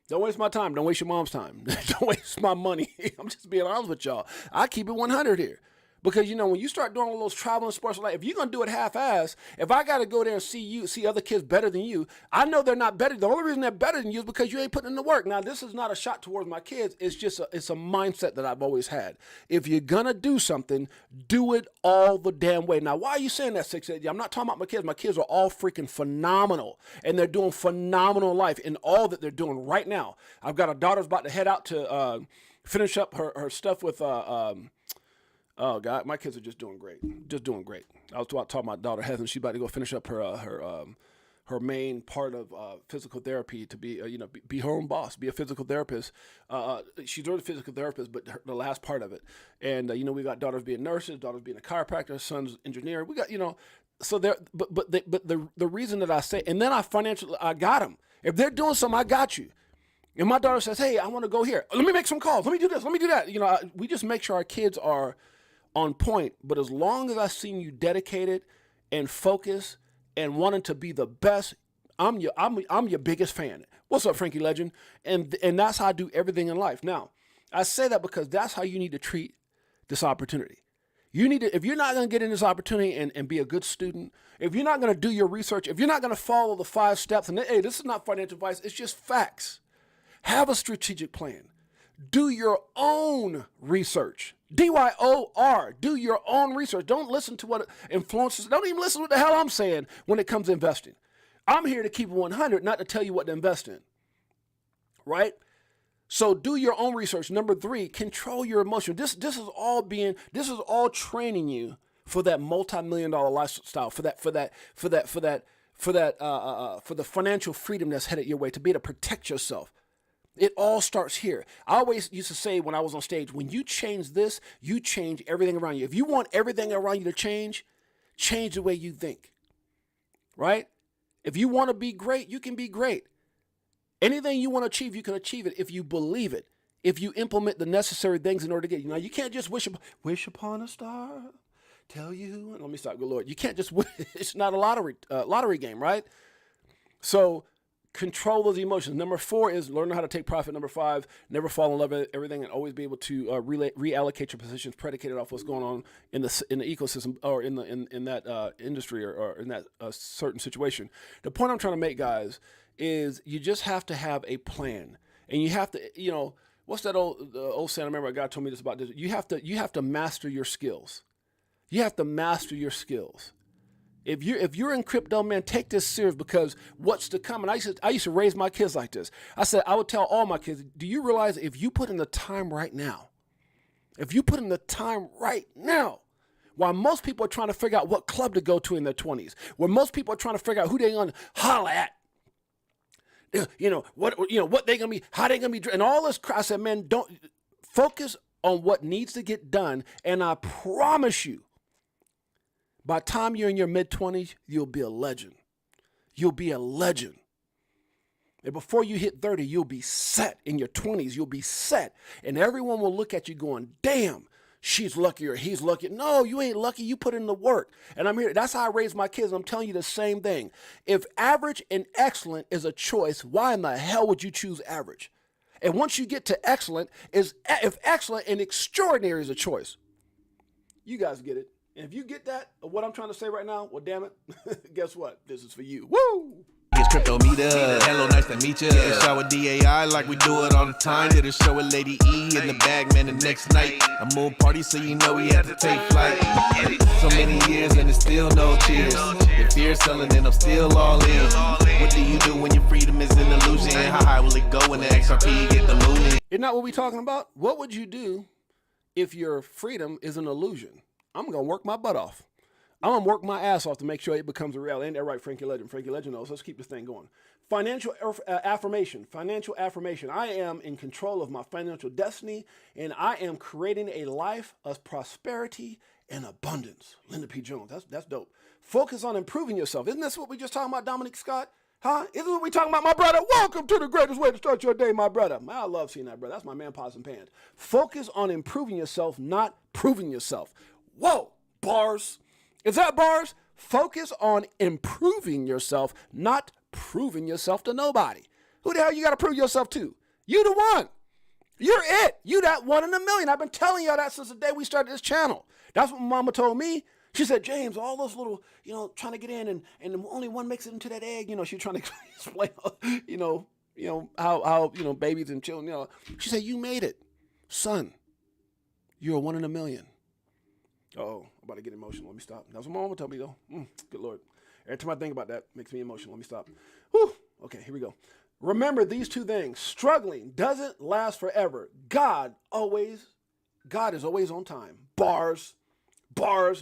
Don't waste my time. Don't waste your mom's time. Don't waste my money. I'm just being honest with y'all. I keep it 100 here. Because, you know, when you start doing all those traveling sports, like if you're going to do it half-ass, if I got to go there and see other kids better than you, I know they're not better. The only reason they're better than you is because you ain't putting in the work. Now, this is not a shot towards my kids. It's just it's a mindset that I've always had. If you're going to do something, do it all the damn way. Now, why are you saying that, 6-8? I'm not talking about my kids. My kids are all freaking phenomenal, and they're doing phenomenal in life in all that they're doing right now. I've got a daughter's about to head out to finish up her stuff with oh God, my kids are just doing great. Just doing great. I was talking to my daughter Heather. She's about to go finish up her main part of physical therapy to be be her own boss, be a physical therapist. She's already a physical therapist, but the last part of it. And we got daughters being nurses, daughters being a chiropractor, sons engineer. We got so there. But the reason that I say, and then I got them. If they're doing something, I got you. And my daughter says, "Hey, I want to go here. Let me make some calls. Let me do this. Let me do that." We just make sure our kids are on point. But as long as I've seen you dedicated and focused and wanting to be the best, I'm your biggest fan. What's up, Frankie Legend? And that's how I do everything in life. Now, I say that because that's how you need to treat this opportunity. You need to, if you're not going to get in this opportunity and be a good student, if you're not going to do your research, if you're not going to follow the 5 steps, and hey, this is not financial advice, it's just facts. Have a strategic plan. Do your own research. DYOR. Do your own research. Don't listen to what influencers, don't even listen to what the hell I'm saying when it comes to investing. I'm here to keep it 100, not to tell you what to invest in. Right? So do your own research. Number 3, control your emotion. This is all training you for that multi-million-dollar lifestyle, for the financial freedom that's headed your way, to be able to protect yourself. It all starts here. I always used to say when I was on stage, when you change this, you change everything around you. If you want everything around you to change the way you think, right? If you want to be great, you can be great. Anything you want to achieve, you can achieve it if you believe it, if you implement the necessary things in order to get it. You can't just wish upon a star, tell you. Let me stop. Good Lord. You can't just wish. It's not a lottery game, right? So control those emotions. Number 4 is learn how to take profit. Number 5, never fall in love with everything and always be able to reallocate your positions predicated off what's going on in the ecosystem or in that industry or in that certain situation. The point I'm trying to make, guys, is you just have to have a plan, and you have to, what's that old saying? I remember a guy told me this about this. You have to master your skills. You have to master your skills. If you're in crypto, man, take this serious, because what's to come. And I used to raise my kids like this. I would tell all my kids, do you realize if you put in the time right now, while most people are trying to figure out what club to go to in their 20s, where most people are trying to figure out who they're going to holler at, what they're going to be, how they're going to be, and all this crap. I said, man, don't focus on what needs to get done. And I promise you, by the time you're in your mid-20s, you'll be a legend. You'll be a legend. And before you hit 30, you'll be set. In your 20s, you'll be set. And everyone will look at you going, damn, she's lucky or he's lucky. No, you ain't lucky. You put in the work. And I'm here. That's how I raise my kids. I'm telling you the same thing. If average and excellent is a choice, why in the hell would you choose average? And once you get to excellent, if excellent and extraordinary is a choice, you guys get it. And if you get that, what I'm trying to say right now, well, damn it, guess what? This is for you. Woo! It's crypto meter. Hello, nice to meet ya. Yeah. Shower DAI like we do it all the time. Did a show with Lady E in the bag, man, the next night. A moon party, so you know we had to take flight. So many years and it's still no cheers. The fear selling and I'm still all in. What do you do when your freedom is an illusion? How high will it go when the XRP get the moon? Isn't that what we talking about? What would you do if your freedom is an illusion? I'm going to work my butt off. I'm going to work my ass off to make sure it becomes a reality. Ain't that right, Frankie Legend? Frankie Legend knows. Let's keep this thing going. Financial affirmation. Financial affirmation. I am in control of my financial destiny, and I am creating a life of prosperity and abundance. Linda P. Jones. That's dope. Focus on improving yourself. Isn't this what we just talking about, Dominic Scott? Huh? Isn't what we talking about, my brother? Welcome to the greatest way to start your day, my brother. Man, I love seeing that, brother. That's my man, Pots and Pans. Focus on improving yourself, not proving yourself. Whoa, bars. Is that bars? Focus on improving yourself, not proving yourself to nobody. Who the hell you got to prove yourself to? You the one. You're it. You that one in a million. I've been telling y'all that since the day we started this channel. That's what my mama told me. She said, James, all those little, trying to get in and only one makes it into that egg. She's trying to explain, how babies and children, She said, you made it. Son, you're a one in a million. Oh, I'm about to get emotional. Let me stop. That's what my mama told me, though. Good Lord. Every time I think about that, it makes me emotional. Let me stop. Whew. Okay, here we go. Remember these two things. Struggling doesn't last forever. God is always on time. Bars.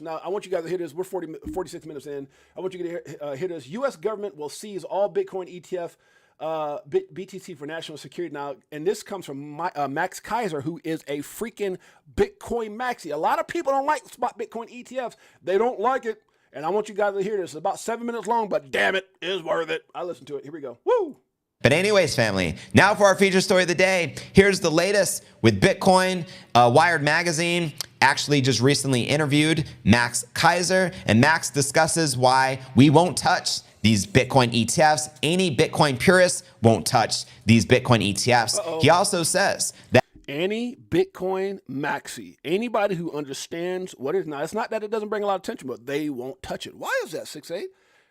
Now, I want you guys to hear this. We're 46 minutes in. I want you to hear this. U.S. government will seize all Bitcoin ETF, BTC for national security now. And this comes from Max Kaiser, who is a freaking Bitcoin maxi. A lot of people don't like spot Bitcoin ETFs. They don't like it. And I want you guys to hear this. It's about 7 minutes long, but damn it, it's worth it. I listened to it. Here we go. Woo! But anyways, family, now for our feature story of the day. Here's the latest with Bitcoin. Wired Magazine actually just recently interviewed Max Kaiser, and Max discusses why we won't touch these Bitcoin ETFs. Any Bitcoin purists won't touch these Bitcoin ETFs. He also says that any Bitcoin maxi, anybody who understands what it is now, it's not that it doesn't bring a lot of attention, but they won't touch it. Why is that, 6-8?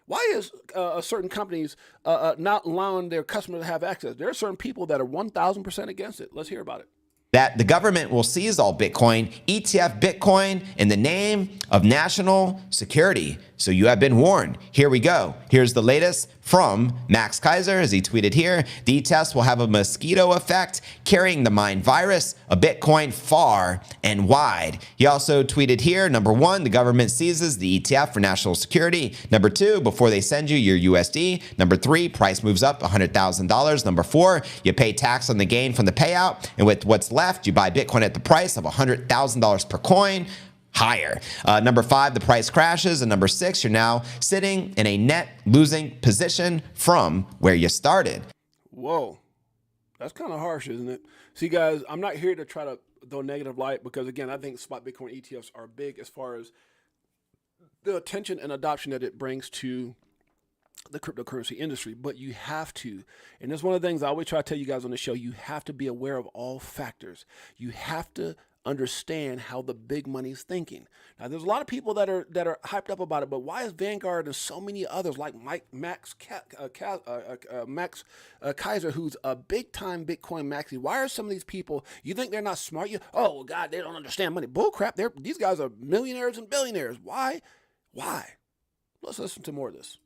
Why is certain companies not allowing their customers to have access? There are certain people that are 1,000% against it. Let's hear about it. That the government will seize all Bitcoin, ETF Bitcoin, in the name of national security. So you have been warned. Here we go. Here's the latest from Max Kaiser, as he tweeted here. The ETFs will have a mosquito effect, carrying the mind virus of Bitcoin far and wide. He also tweeted here, number 1, the government seizes the ETF for national security. Number 2, before they send you your USD. Number 3, price moves up $100,000. Number 4, you pay tax on the gain from the payout. And with what's left, you buy Bitcoin at the price of $100,000 per coin. Higher. Number 5, the price crashes. And number 6, you're now sitting in a net losing position from where you started. Whoa. That's kind of harsh, isn't it? See, guys, I'm not here to try to throw negative light because, again, I think spot Bitcoin ETFs are big as far as the attention and adoption that it brings to the cryptocurrency industry, but you have to, and that's one of the things I always try to tell you guys on the show, you have to be aware of all factors. You have to understand how the big money's thinking. Now, there's a lot of people that are hyped up about it, but why is Vanguard and so many others like Max Kaiser, who's a big-time Bitcoin maxi, why are some of these people, you think they're not smart? Oh, well, God, they don't understand money. Bull crap. These guys are millionaires and billionaires. Why? Let's listen to more of this.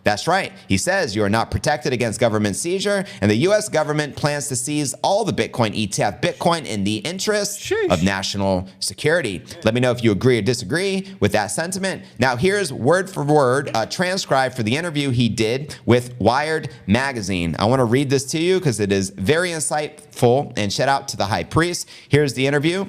That's right. He says you are not protected against government seizure, and the U.S. government plans to seize all the Bitcoin ETF Bitcoin in the interest of national security. Let me know if you agree or disagree with that sentiment. Now, here's word for word transcribed for the interview he did with Wired Magazine. I want to read this to you because it is very insightful, and shout out to the high priest. Here's the interview,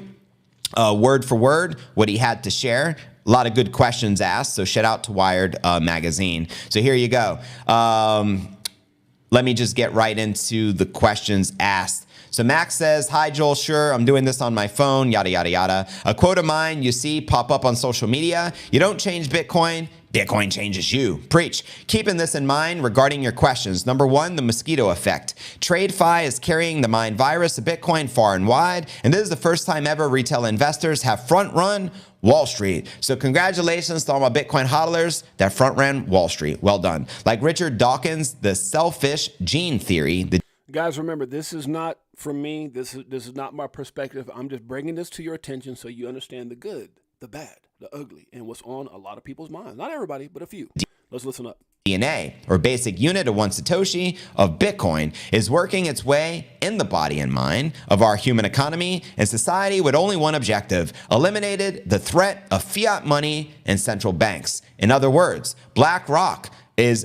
word for word, what he had to share. A lot of good questions asked, so shout out to Wired Magazine. So here you go. Let me just get right into the questions asked. So Max says, hi, Joel, sure, I'm doing this on my phone, yada, yada, yada. A quote of mine you see pop up on social media, you don't change Bitcoin, Bitcoin changes you. Preach. Keeping this in mind regarding your questions. Number one, the mosquito effect. TradeFi is carrying the mind virus of Bitcoin far and wide, and this is the first time ever retail investors have front run Wall Street. So congratulations to all my Bitcoin hodlers that front ran Wall Street. Well done. Like Richard Dawkins, the selfish gene theory. Guys, remember, this is not from me. This is not my perspective. I'm just bringing this to your attention so you understand the good, the bad, the ugly, and what's on a lot of people's minds. Not everybody, but a few. Let's listen up. DNA, or basic unit of one Satoshi of Bitcoin, is working its way in the body and mind of our human economy and society with only one objective: eliminated the threat of fiat money and central banks. In other words, BlackRock is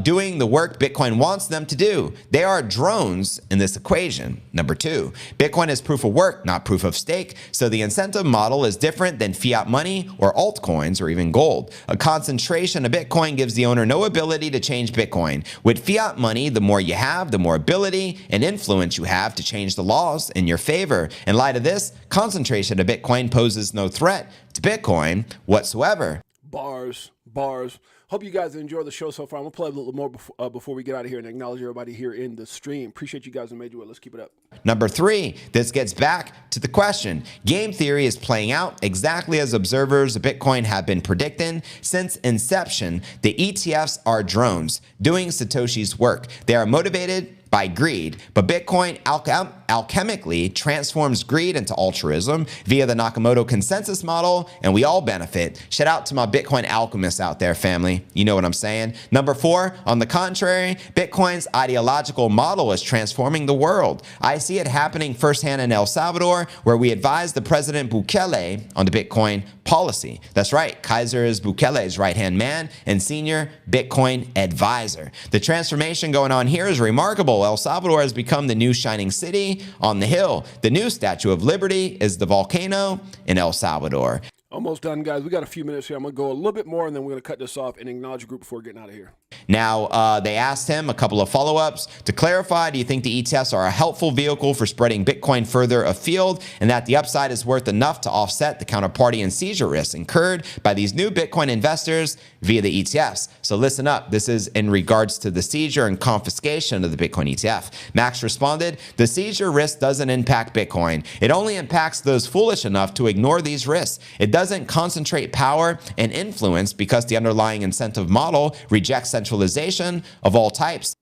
doing the work Bitcoin wants them to do. They are drones in this equation. Number two, Bitcoin is proof of work, not proof of stake. So the incentive model is different than fiat money or altcoins or even gold. A concentration of Bitcoin gives the owner no ability to change Bitcoin. With fiat money, the more you have, the more ability and influence you have to change the laws in your favor. In light of this, concentration of Bitcoin poses no threat to Bitcoin whatsoever. Bars. Hope you guys enjoy the show so far. I'm going to play a little more before we get out of here and acknowledge everybody here in the stream. Appreciate you guys who made you. Let's keep it up. Number three, this gets back to the question. Game theory is playing out exactly as observers of Bitcoin have been predicting. Since inception, the ETFs are drones doing Satoshi's work. They are motivated by greed, but Bitcoin alchemically transforms greed into altruism via the Nakamoto consensus model, and we all benefit. Shout out to my Bitcoin alchemists out there, family. You know what I'm saying? Number four, on the contrary, Bitcoin's ideological model is transforming the world. I see it happening firsthand in El Salvador, where we advised the President Bukele on the Bitcoin policy. That's right, Kaiser is Bukele's right-hand man and senior Bitcoin advisor. The transformation going on here is remarkable. El Salvador has become the new shining city on the hill. The new Statue of Liberty is the volcano in El Salvador. Almost done, guys. We got a few minutes here. I'm going to go a little bit more, and then we're going to cut this off and acknowledge the group before getting out of here. Now, they asked him a couple of follow-ups. To clarify, do you think the ETFs are a helpful vehicle for spreading Bitcoin further afield, and that the upside is worth enough to offset the counterparty and seizure risks incurred by these new Bitcoin investors via the ETFs? So listen up. This is in regards to the seizure and confiscation of the Bitcoin ETF. Max responded, the seizure risk doesn't impact Bitcoin. It only impacts those foolish enough to ignore these risks. It doesn't concentrate power and influence because the underlying incentive model rejects centralization of all types.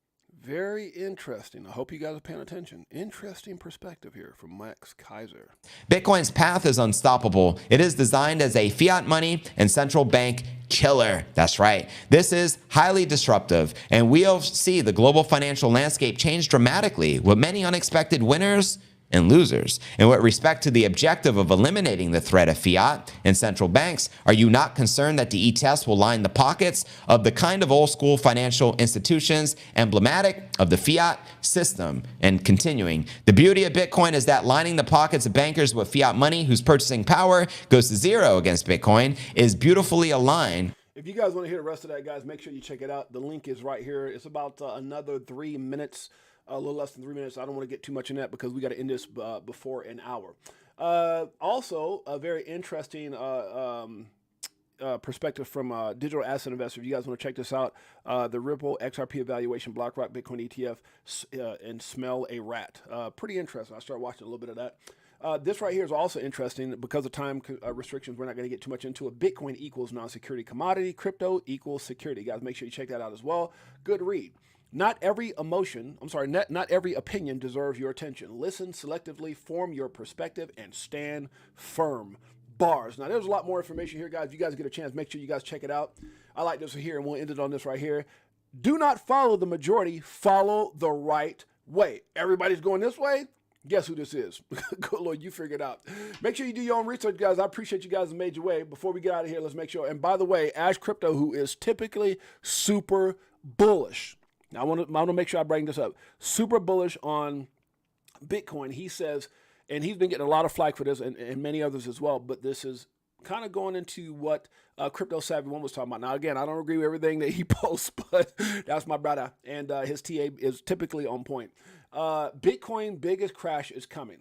Very interesting. I hope you guys are paying attention. Interesting perspective here from Max Kaiser. Bitcoin's path is unstoppable. It is designed as a fiat money and central bank killer. That's right. This is highly disruptive, and we'll see the global financial landscape change dramatically with many unexpected winners and losers. And with respect to the objective of eliminating the threat of fiat and central banks, are you not concerned that the ETFs will line the pockets of the kind of old school financial institutions emblematic of the fiat system? And continuing, the beauty of Bitcoin is that lining the pockets of bankers with fiat money whose purchasing power goes to zero against Bitcoin is beautifully aligned. If you guys want to hear the rest of that, guys, make sure you check it out. The link is right here. It's about another 3 minutes. A little less than 3 minutes. I don't want to get too much in that because we got to end this before an hour. Also, a very interesting perspective from digital asset investor. If you guys want to check this out, the Ripple XRP evaluation BlackRock Bitcoin ETF and smell a rat. Pretty interesting. I started watching a little bit of that. This right here is also interesting because of time restrictions. We're not going to get too much into it. Bitcoin equals non-security commodity. Crypto equals security. Guys, make sure you check that out as well. Good read. Not every not every opinion deserves your attention. Listen selectively, form your perspective, and stand firm. Bars. Now, there's a lot more information here, guys. If you guys get a chance, make sure you guys check it out. I like this here, and we'll end it on this right here. Do not follow the majority. Follow the right way. Everybody's going this way. Guess who this is? Good Lord, you figure it out. Make sure you do your own research, guys. I appreciate you guys in a major way. Before we get out of here, let's make sure. And by the way, Ash Crypto, who is typically super bullish. Now, I want to make sure I bring this up. Super bullish on Bitcoin. He says, and he's been getting a lot of flack for this, and many others as well, but this is kind of going into what Crypto Savvy One was talking about. Now, again, I don't agree with everything that he posts, but that's my brother, and his TA is typically on point. Bitcoin biggest crash is coming.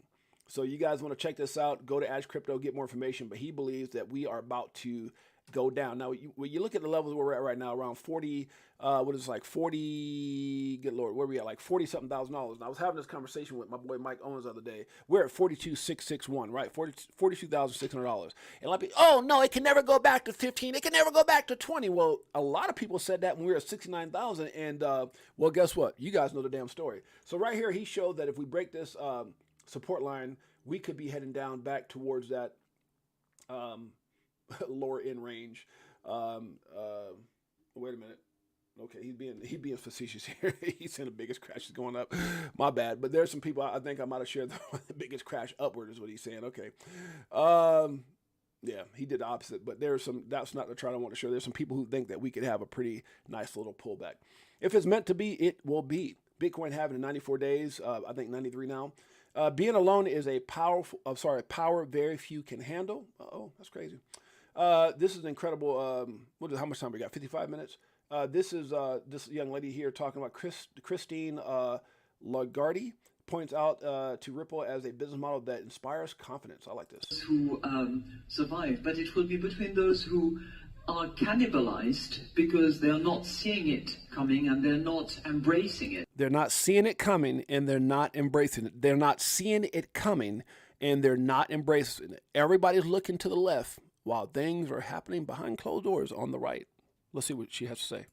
So you guys want to check this out, go to Ash Crypto, get more information, but he believes that we are about to go down. Now, when you look at the levels where we're at right now, around 40, what is it, like 40, good Lord, where are we at, like 40-something thousand dollars. And I was having this conversation with my boy Mike Owens the other day. We're at 42,661, right? $42,600. And like, oh, no, it can never go back to 15. It can never go back to 20. Well, a lot of people said that when we were at 69,000. And, well, guess what? You guys know the damn story. So right here, he showed that if we break this support line, we could be heading down back towards that lower end range. Wait a minute. Okay, he's being facetious here. He's saying the biggest crash is going up. My bad. But there's some people, I think I might have shared the biggest crash upward is what he's saying. Okay. Yeah, he did the opposite. But there's some, that's not the chart I want to show. There's some people who think that we could have a pretty nice little pullback. If it's meant to be, it will be. Bitcoin having in 94 days, I think 93 now. Being alone is a power very few can handle. Oh, that's crazy. This is incredible. How much time we got? 55 minutes. This is this young lady here talking about Christine Lagarde points out to Ripple as a business model that inspires confidence. I like this. Who survive, but it will be between those who are cannibalized because they're not seeing it coming and they're not embracing it. They're not seeing it coming and they're not embracing it. They're not seeing it coming and they're not embracing it. Everybody's looking to the left while things are happening behind closed doors on the right. Let's see what she has to say.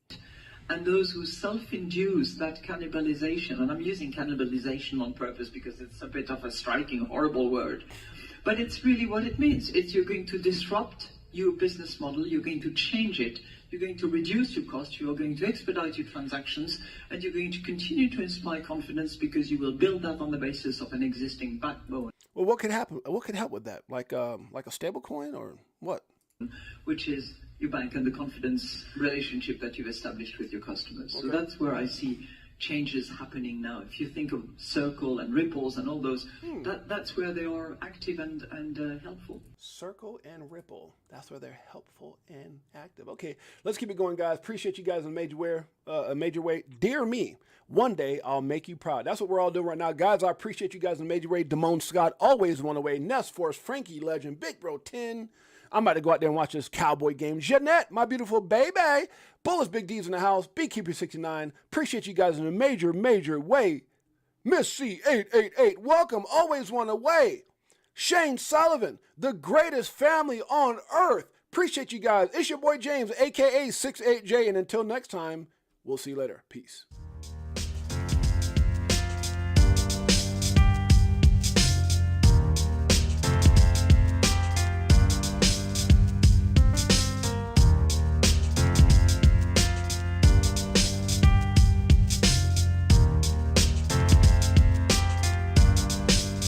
And those who self-induce that cannibalization, and I'm using cannibalization on purpose because it's a bit of a striking, horrible word, but it's really what it means. It's you're going to disrupt your business model, you're going to change it, you're going to reduce your cost, you're going to expedite your transactions, and you're going to continue to inspire confidence because you will build that on the basis of an existing backbone. Well, what could happen? What could help with that? Like a stable coin or what? Which is your bank and the confidence relationship that you've established with your customers. Okay. So that's where I see changes happening now. If you think of Circle and Ripples and all those, that's where they are active and helpful. Circle and Ripple, that's where they're helpful and active. Okay, let's keep it going, guys. Appreciate you guys in a major way. Dear me, one day I'll make you proud. That's what we're all doing right now. Guys, I appreciate you guys in a major way. Damone Scott, always one away. Nest Force, Frankie Legend, Big Bro 10. I'm about to go out there and watch this Cowboy game. Jeanette, my beautiful baby. Bullis Big D's in the house. Beekeeper69. Appreciate you guys in a major way. Miss C888. Welcome. Always one away. Shane Sullivan, the greatest family on earth. Appreciate you guys. It's your boy James, a.k.a. Six8Jay. And until next time, we'll see you later. Peace.